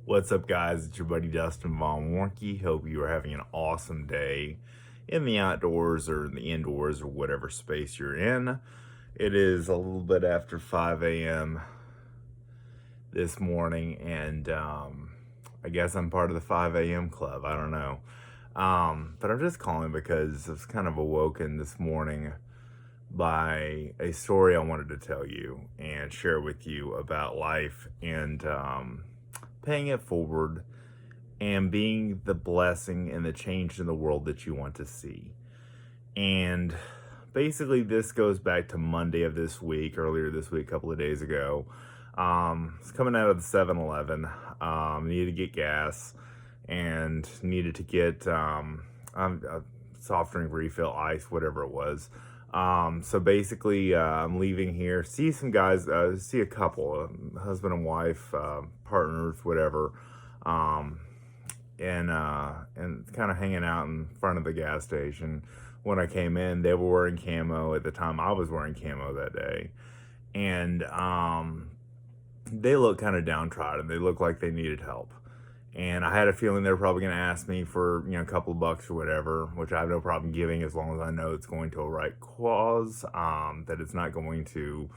What's up, guys? It's your buddy Dustin Von Warnke. Hope you are having an awesome day in the outdoors or in the indoors or whatever space you're in. It is a little bit after 5 a.m. this morning, and I guess I'm part of the 5 a.m. club. I don't know. But I'm just calling because I was kind of awoken this morning by a story I wanted to tell you and share with you about life and paying it forward and being the blessing and the change in the world that you want to see. And basically, this goes back to Monday of this week, earlier this week, a couple of days ago. It's coming out of the 7-Eleven, needed to get gas and needed to get a soft drink refill, ice, whatever it was. So basically, I'm leaving here, see some guys, see a couple, husband and wife, partners, whatever, and kind of hanging out in front of the gas station. When I came in, they were wearing camo. At the time, I was wearing camo that day, and they looked kind of downtrodden. They looked like they needed help. And I had a feeling they were probably going to ask me for, a couple of bucks or whatever, which I have no problem giving as long as I know it's going to a right cause, that it's not going to,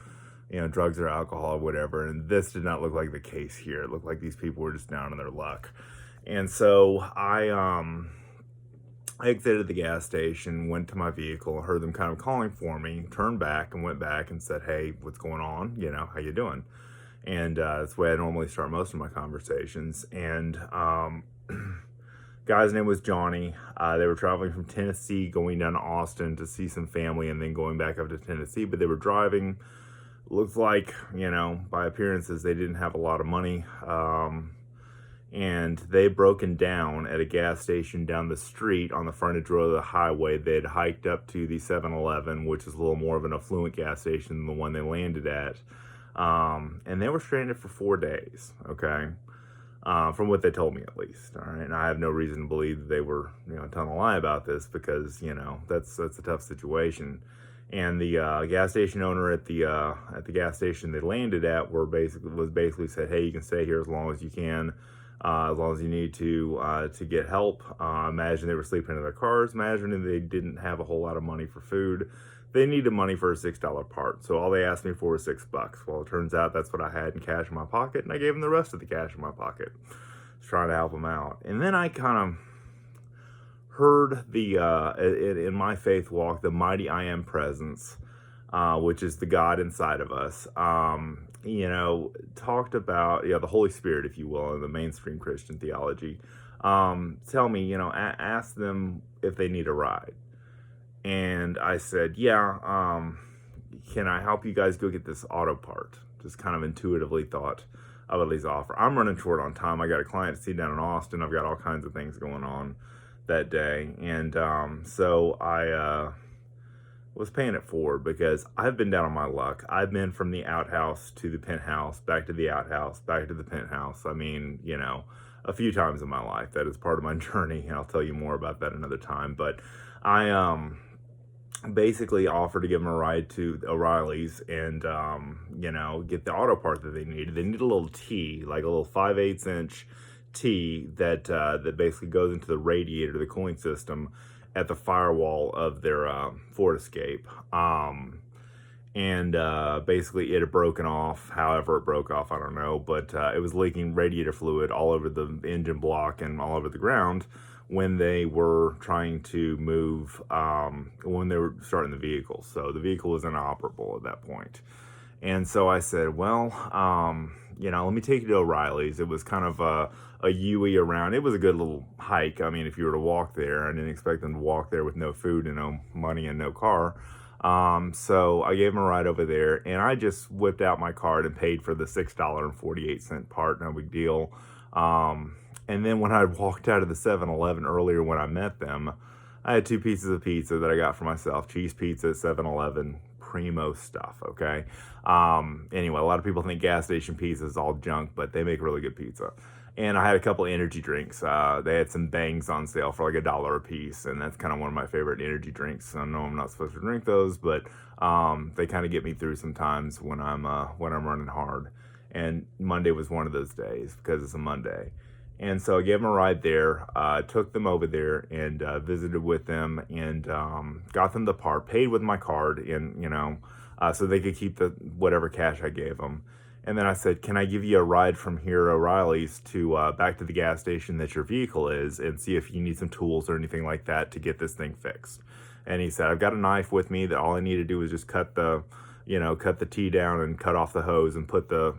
drugs or alcohol or whatever. And this did not look like the case here. It looked like these people were just down on their luck. And so I exited the gas station, went to my vehicle, heard them kind of calling for me, turned back and went back and said, "Hey, what's going on? How you doing?" And that's the way I normally start most of my conversations. And guy's name was Johnny. They were traveling from Tennessee, going down to Austin to see some family, and then going back up to Tennessee. But they were driving. Looks like, by appearances, they didn't have a lot of money. And they broken down at a gas station down the street on the frontage road of the highway. They'd hiked up to the 7-Eleven, which is a little more of an affluent gas station than the one they landed at. And they were stranded for 4 days, okay? From what they told me, at least, all right? And I have no reason to believe that they were, telling a lie about this because, that's a tough situation. And the gas station owner at the gas station they landed at was basically said, "Hey, you can stay here as long as you can, as long as you need to get help." Imagine they were sleeping in their cars. Imagine they didn't have a whole lot of money for food. They needed money for a $6 part, so all they asked me for was $6. Well, it turns out that's what I had in cash in my pocket, and I gave them the rest of the cash in my pocket. Just trying to help them out. And then I kind of heard in my faith walk, the mighty I am presence, which is the God inside of us, talked about, the Holy Spirit, if you will, in the mainstream Christian theology. Tell me, ask them if they need a ride. And I said, "Yeah, can I help you guys go get this auto part?" Just kind of intuitively thought I would at least offer. I'm running short on time. I got a client to see down in Austin. I've got all kinds of things going on that day. And so I was paying it forward because I've been down on my luck. I've been from the outhouse to the penthouse, back to the outhouse, back to the penthouse. I mean, a few times in my life. That is part of my journey, and I'll tell you more about that another time. But I basically offered to give them a ride to O'Reilly's and, get the auto part that they needed. They need a little T, like a little 5/8 inch T that basically goes into the radiator, the cooling system at the firewall of their Ford Escape. And basically it had broken off. However it broke off, I don't know, but it was leaking radiator fluid all over the engine block and all over the ground when they were trying to move, when they were starting the vehicle. So the vehicle was inoperable at that point. And so I said, well, let me take you to O'Reilly's. It was kind of a U-ey around. It was a good little hike. I mean, if you were to walk there, I didn't expect them to walk there with no food and no money and no car. So I gave him a ride over there, and I just whipped out my card and paid for the $6.48 part. No big deal. And then when I walked out of the 7-Eleven earlier when I met them, I had 2 pieces of pizza that I got for myself. Cheese pizza at 7-Eleven, primo stuff, okay? Anyway, a lot of people think gas station pizza is all junk, but they make really good pizza. And I had a couple of energy drinks. They had some Bangs on sale for like $1 a piece, and that's kind of one of my favorite energy drinks. I know I'm not supposed to drink those, but they kind of get me through sometimes when I'm running hard. And Monday was one of those days because it's a Monday. And so I gave them a ride there, took them over there and visited with them and got them the part, paid with my card, and so they could keep the whatever cash I gave them. And then I said, "Can I give you a ride from here, O'Reilly's, to back to the gas station that your vehicle is, and see if you need some tools or anything like that to get this thing fixed?" And he said, "I've got a knife with me that all I need to do is just cut the T down and cut off the hose and put the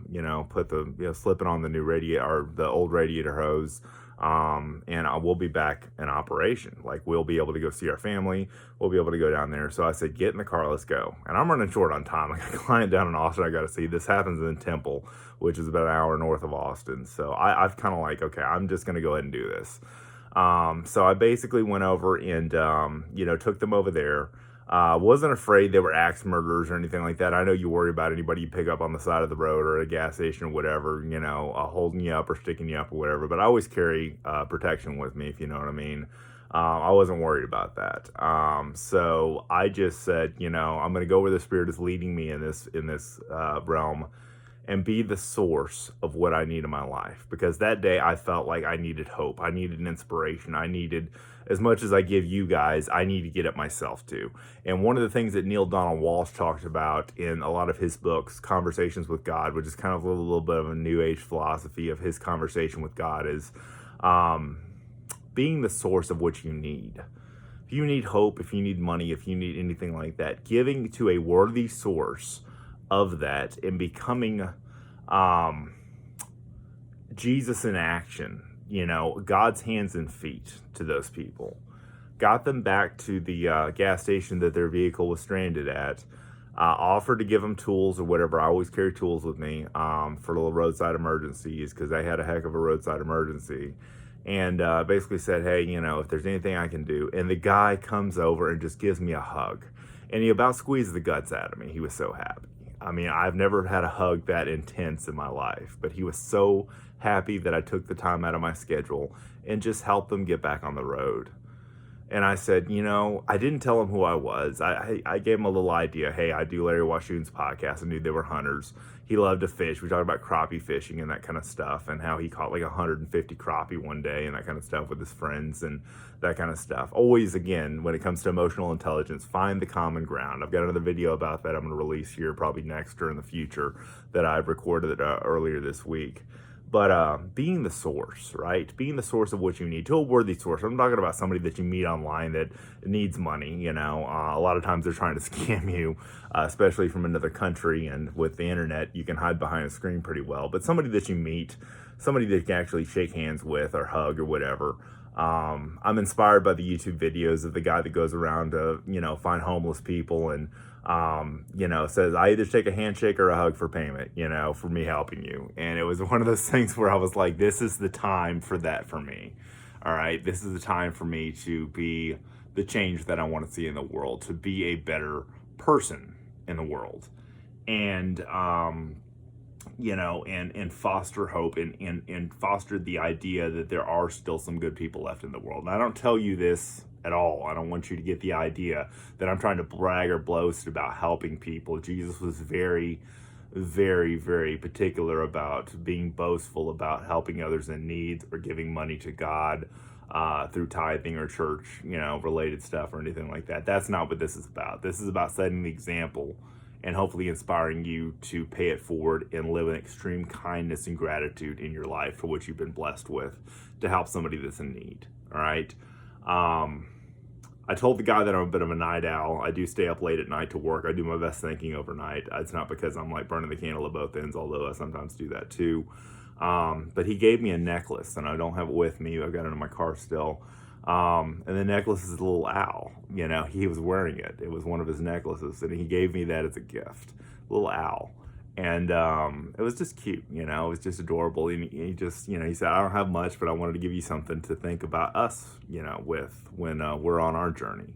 slip it on the new radiator or the old radiator hose. And we'll be back in operation. Like, we'll be able to go see our family. We'll be able to go down there." So I said, "Get in the car, let's go." And I'm running short on time. I got a client down in Austin I got to see. This happens in Temple, which is about an hour north of Austin. So I've kind of like, okay, I'm just going to go ahead and do this. So I basically went over and, took them over there. Wasn't afraid they were axe murderers or anything like that. I know you worry about anybody you pick up on the side of the road or at a gas station or whatever, holding you up or sticking you up or whatever. But I always carry protection with me, if you know what I mean. I wasn't worried about that. So I just said, I'm going to go where the Spirit is leading me in this realm, and be the source of what I need in my life. Because that day I felt like I needed hope. I needed an inspiration. I needed, as much as I give you guys, I need to get it myself too. And one of the things that Neil Donald Walsh talked about in a lot of his books, Conversations with God, which is kind of a little bit of a new age philosophy of his conversation with God, is being the source of what you need. If you need hope, if you need money, if you need anything like that, giving to a worthy source of that and becoming Jesus in action, God's hands and feet to those people. Got them back to the gas station that their vehicle was stranded at. Offered to give them tools or whatever. I always carry tools with me for little roadside emergencies, because they had a heck of a roadside emergency. And basically said, "Hey, if there's anything I can do." And the guy comes over and just gives me a hug. And he about squeezed the guts out of me. He was so happy. I mean, I've never had a hug that intense in my life, but he was so happy that I took the time out of my schedule and just helped them get back on the road. And I said, I didn't tell him who I was. I gave him a little idea. Hey, I do Larry Washoon's podcast. I knew they were hunters. He loved to fish. We talked about crappie fishing and that kind of stuff, and how he caught like 150 crappie one day and that kind of stuff with his friends and that kind of stuff. Always, again, when it comes to emotional intelligence, find the common ground. I've got another video about that I'm going to release here probably next or in the future that I've recorded earlier this week. But being the source, right? Being the source of what you need, to a worthy source. I'm talking about somebody that you meet online that needs money, a lot of times they're trying to scam you, especially from another country, and with the internet, you can hide behind a screen pretty well. But somebody that you meet, somebody that you can actually shake hands with or hug or whatever. I'm inspired by the YouTube videos of the guy that goes around to, find homeless people and, says, "I either take a handshake or a hug for payment, for me helping you." And it was one of those things where I was like, this is the time for that for me. All right. This is the time for me to be the change that I want to see in the world, to be a better person in the world. And, and foster hope and foster the idea that there are still some good people left in the world. And I don't tell you this at all. I don't want you to get the idea that I'm trying to brag or boast about helping people. Jesus was very, very, very particular about being boastful about helping others in need or giving money to God through tithing or church, related stuff or anything like that. That's not what this is about. This is about setting the example and hopefully inspiring you to pay it forward and live in extreme kindness and gratitude in your life for what you've been blessed with to help somebody that's in need. All right. I told the guy that I'm a bit of a night owl. I do stay up late at night to work. I do my best thinking overnight. It's not because I'm like burning the candle at both ends, although I sometimes do that too. But he gave me a necklace, and I don't have it with me. I've got it in my car still. And the necklace is a little owl. He was wearing it. It was one of his necklaces, and he gave me that as a gift, little owl. And it was just cute, it was just adorable. And he just, he said, "I don't have much, but I wanted to give you something to think about us, with when we're on our journey."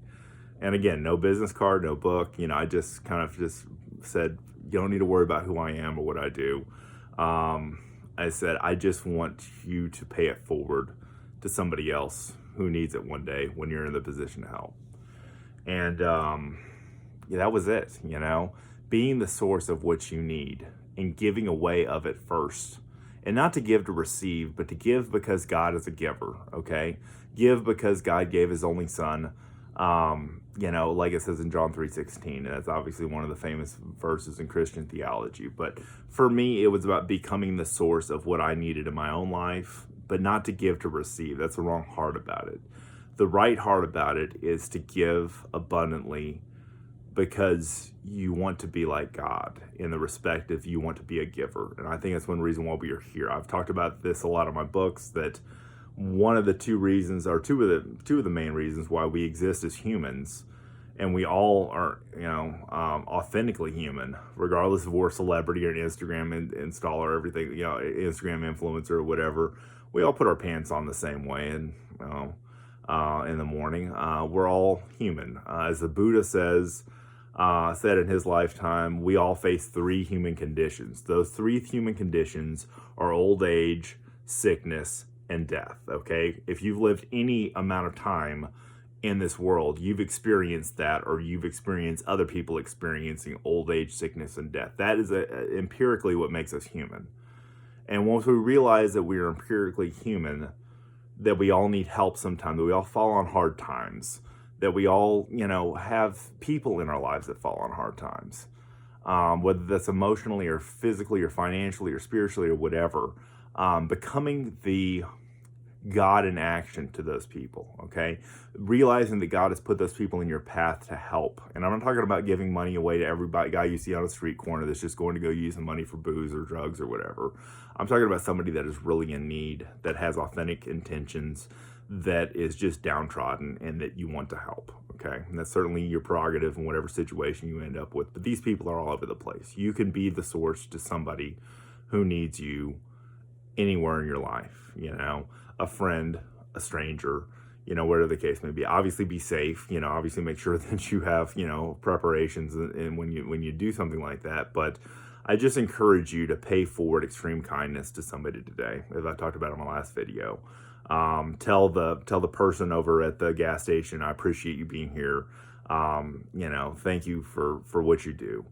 And again, no business card, no book. I just kind of just said, "You don't need to worry about who I am or what I do." I said, "I just want you to pay it forward to somebody else who needs it one day when you're in the position to help." And that was it, being the source of what you need and giving away of it first. And not to give to receive, but to give because God is a giver, okay? Give because God gave his only son, like it says in John 3:16. And that's obviously one of the famous verses in Christian theology. But for me, it was about becoming the source of what I needed in my own life, but not to give to receive. That's the wrong heart about it. The right heart about it is to give abundantly because you want to be like God in the respect of you want to be a giver. And I think that's one reason why we are here. I've talked about this a lot in my books, that one of the two reasons, or two of the main reasons why we exist as humans, and we all are, authentically human, regardless of we're a celebrity or an Instagram installer, everything, Instagram influencer or whatever. We all put our pants on the same way, and in the morning, we're all human. As the Buddha said in his lifetime, we all face three human conditions. Those three human conditions are old age, sickness, and death, okay? If you've lived any amount of time in this world, you've experienced that, or you've experienced other people experiencing old age, sickness, and death. That is empirically what makes us human. And once we realize that we are empirically human, that we all need help sometimes, that we all fall on hard times, that we all, have people in our lives that fall on hard times, whether that's emotionally or physically or financially or spiritually or whatever, becoming the God in action to those people, okay? Realizing that God has put those people in your path to help. And I'm not talking about giving money away to every guy you see on a street corner that's just going to go use the money for booze or drugs or whatever. I'm talking about somebody that is really in need, that has authentic intentions, that is just downtrodden, and that you want to help, okay? And that's certainly your prerogative in whatever situation you end up with. But these people are all over the place. You can be the source to somebody who needs you anywhere in your life, a friend, a stranger, whatever the case may be. Obviously be safe, obviously make sure that you have, preparations and when you do something like that. But I just encourage you to pay forward extreme kindness to somebody today, as I talked about in my last video. Tell the person over at the gas station, I appreciate you being here. Thank you for what you do.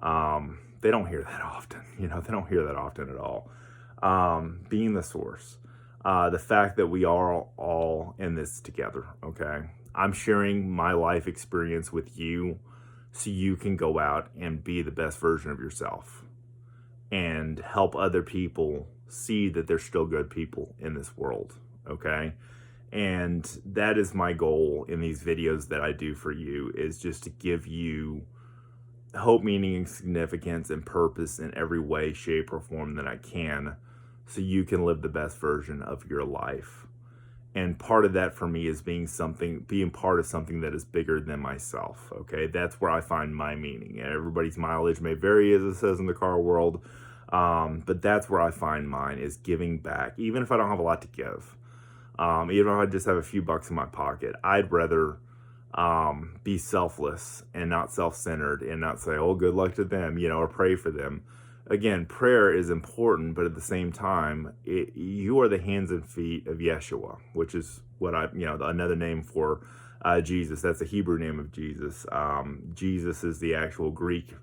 They don't hear that often, they don't hear that often at all. Being the source. The fact that we are all in this together, okay? I'm sharing my life experience with you so you can go out and be the best version of yourself and help other people see that there's still good people in this world, okay? And that is my goal in these videos that I do for you, is just to give you hope, meaning, and significance and purpose in every way, shape, or form that I can, so you can live the best version of your life. And part of that for me is being part of something that is bigger than myself, okay? That's where I find my meaning. Everybody's mileage may vary, as it says in the car world, but that's where I find mine, is giving back. Even if I don't have a lot to give, even if I just have a few bucks in my pocket, I'd rather be selfless and not self-centered, and not say, oh, good luck to them, or pray for them. Again, prayer is important, but at the same time, you are the hands and feet of Yeshua, which is what another name for Jesus. That's the Hebrew name of Jesus. Jesus is the actual Greek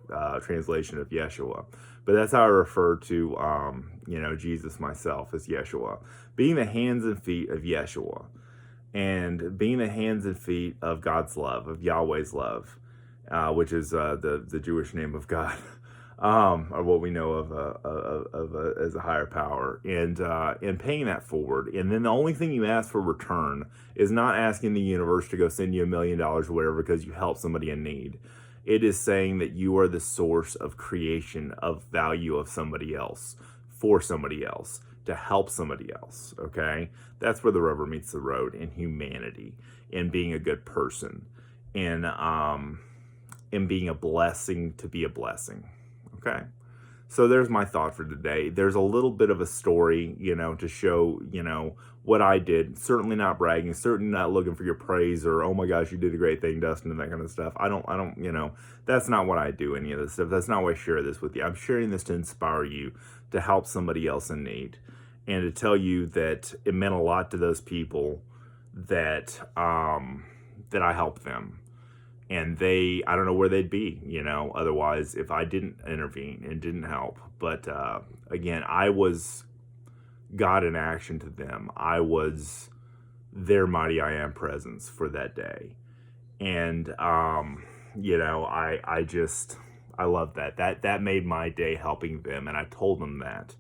translation of Yeshua. But that's how I refer to, Jesus myself, as Yeshua. Being the hands and feet of Yeshua, and being the hands and feet of God's love, of Yahweh's love, which is the Jewish name of God. Or what we know of as a higher power, and paying that forward. And then the only thing you ask for return is not asking the universe to go send you $1 million or whatever because you help somebody in need. It is saying that you are the source of creation, of value of somebody else, for somebody else, to help somebody else, okay? That's where the rubber meets the road, in humanity, in being a good person, in being a blessing to be a blessing. Okay, so there's my thought for today. There's a little bit of a story, to show, what I did. Certainly not bragging, certainly not looking for your praise or, oh my gosh, you did a great thing, Dustin, and that kind of stuff. I don't, that's not what I do, any of this stuff. That's not why I share this with you. I'm sharing this to inspire you, to help somebody else in need, and to tell you that it meant a lot to those people that I helped them. And I don't know where they'd be, otherwise if I didn't intervene and didn't help. But again, I was God in action to them. I was their mighty I am presence for that day. And, I love that. That made my day helping them. And I told them that.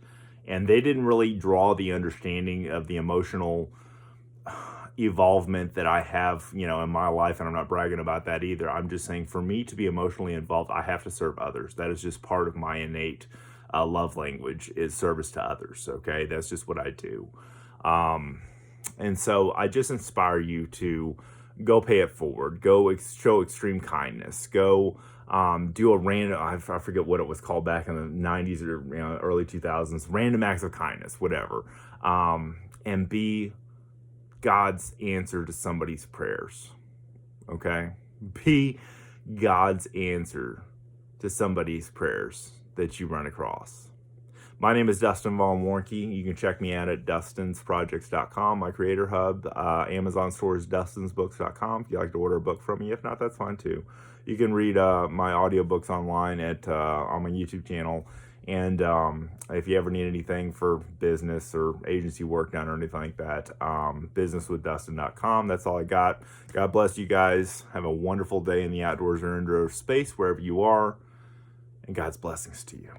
And they didn't really draw the understanding of the emotional evolvement that I have, in my life, and I'm not bragging about that either. I'm just saying, for me to be emotionally involved, I have to serve others. That is just part of my innate love language, is service to others. Okay, that's just what I do. And so I just inspire you to go pay it forward. Go show extreme kindness. Go do a random, I forget what it was called back in the 90s or early 2000s, random acts of kindness, whatever. And be God's answer to somebody's prayers. Okay? Be God's answer to somebody's prayers that you run across. My name is Dustin Von Warnke. You can check me out at dustinsprojects.com, my creator hub. Amazon stores dustinsbooks.com if you'd like to order a book from me. If not, that's fine too. You can read my audiobooks online on my YouTube channel. And if you ever need anything for business or agency work done or anything like that, businesswithdustin.com. That's all I got. God bless you guys. Have a wonderful day in the outdoors or indoor space, wherever you are. And God's blessings to you.